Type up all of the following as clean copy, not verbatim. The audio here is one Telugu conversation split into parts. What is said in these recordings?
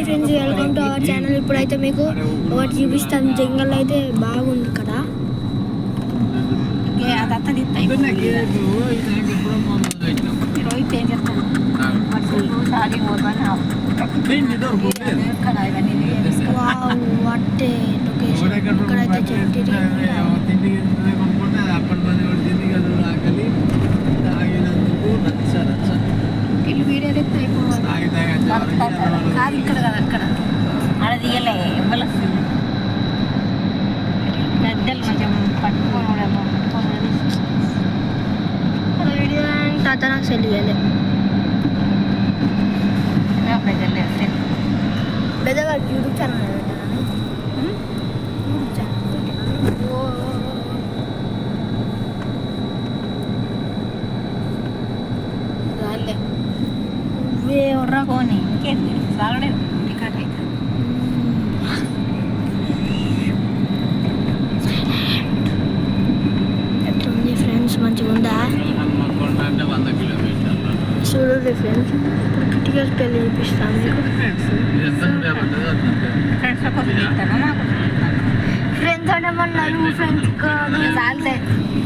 Hi friends, welcome to our channel. ఇప్పుడైతే మీకు ఒకటి చూపిస్తాను. జంగల్ అయితే బాగుంది ఇక్కడ. వాటే లొకేషన్ ఇక్కడైతే చెట్టు వీడియో కాదు ఇక్కడ కదా అక్కడ ఆడ తీయలే ఇవ్వలే గద్దెలు కొంచెం పట్టుకోవడము వీడియో తాత నాకు సెల్ ఇవ్వలే పెద్దగా యూట్యూబ్ ఛానల్ యూట్యూబ్ ఛానల్ ఎవర్రా పోనీ ఇంకేంటి సాగడే టికెట్ అయితే ఎట్లుంది ఫ్రెండ్స్, మంచిగా ఉందా? చూడండి ఫ్రెండ్స్, ఇప్పుడు టికెట్ పెళ్ళి చూపిస్తాను మీకు. ఫ్రెండ్స్ అంటే మన ఫ్రెండ్స్ కాదు,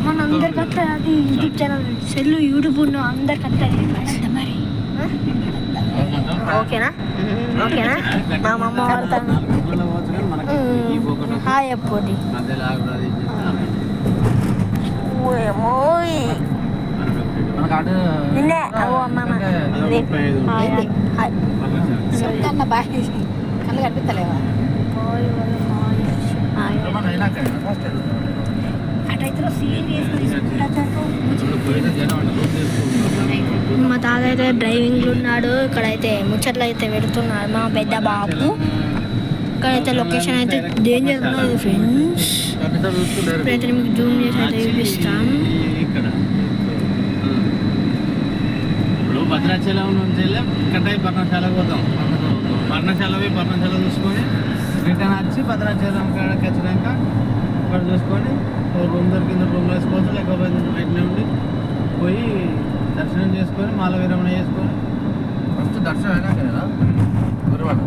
మన అందరికి వస్తుంది. అది యూట్యూబ్ ఛానల్ సెల్ యూట్యూబ్ ఉన్న అందరికి వస్తుంది మరి. ఓకేనా ఓకేనా మా మమ్మ వాడతాను. హాయ్ అప్పటి నిన్నే అమ్మా చెప్తాన్న బాయ్. కళ్ళు కనిపిస్తలేవా? మా తాత అయితే డ్రైవింగ్లో ఉన్నాడు. ఇక్కడైతే ముచ్చట్లు అయితే పెడుతున్నాడు మా పెద్ద బాబు. ఇక్కడైతే లొకేషన్ అయితే డేంజర్ ఉన్నది ఫ్రెండ్స్. ఇప్పుడైతే మీకు జూమ్ చేసి అయితే చూపిస్తాను. ఇప్పుడు భద్రాచలం నుంచి కట్టాయి పర్ణశాలకు పోతాం. పర్ణశాల పోయి పర్ణశాల చూసుకొని రిటర్న్ వచ్చి భద్రాచలం కాడకి వచ్చినాక అక్కడ చూసుకొని రూమ్ దొరికింది రూమ్లో వేసుకోవచ్చు, లేకపోతే బయటనే ఉండి పోయి దర్శనం చేసుకొని మాల విరమణ చేసుకొని ఫస్ట్ దర్శనం అయినాక కదా గురువాడ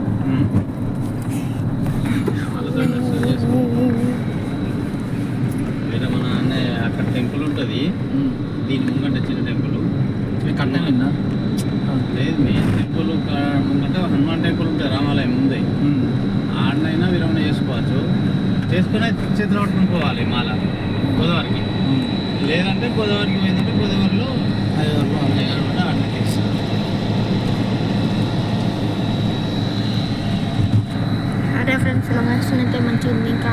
దర్శనం చేసుకొని విరమణ అనే అక్కడ టెంపుల్ ఉంటుంది. దీని ముంగంటే చిన్న టెంపుల్ కట్టలేదా? లేదు, మెయిన్ టెంపుల్ ముంగంటే హనుమాన్ టెంపుల్ ఉంటుంది, రామాలయం ఉంది. ఆడనైనా విరమణ చేసుకోవచ్చు. చేసుకునే చేతులు పట్టుకుని పోవాలి మాల గోదావరికి. లేదంటే గోదావరికి పోయిందంటే గోదావరిలో 5 వరకు అన్నయ్య అన్నకి అదే ఫ్రెండ్స్, లొకేషన్ అయితే మంచిగా ఉంది. ఇంకా